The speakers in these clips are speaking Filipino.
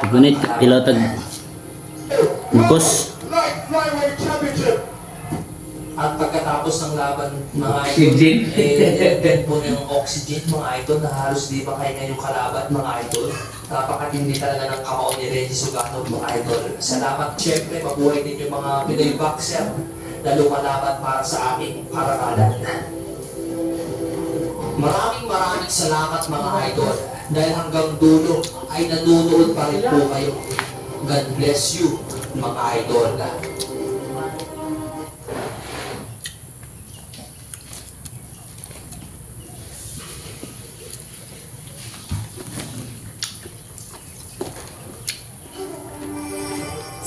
Ngunit ilatag bukos. At pagkatapos ng laban, mga idol, nilagyan po ng oxygen, mga idol, na halos di ba kayo ngayong kalaban, mga idol. Napakatindi talaga ng kamao ni Reggie Sugano, mga idol. Salamat, syempre, mabuhay din yung mga Pinoy boxer na lumalaban para sa aming parangalan. Maraming salamat, mga idol, dahil hanggang dulo ay nanonood pa rin po kayo. God bless you, mga idol.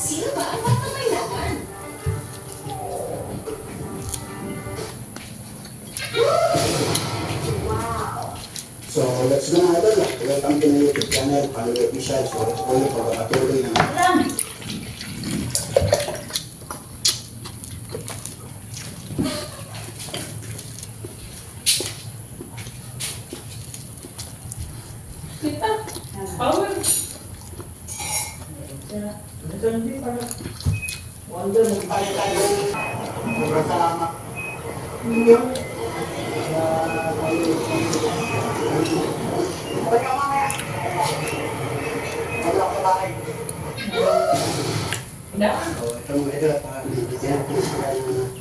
Sino ba ang magpapailawan? Wow! So, let's go na idol. Welcome to my YouTube channel, Paluluwa Official. So, ito po yung pagpapatuloy ng Kita. Power. Wonder, magpapaya tayo. Sobrang salamat. Balik ka mamaya. Balik ako sa bahay. Tidak. So, ito mga idol, bigyan natin sila ng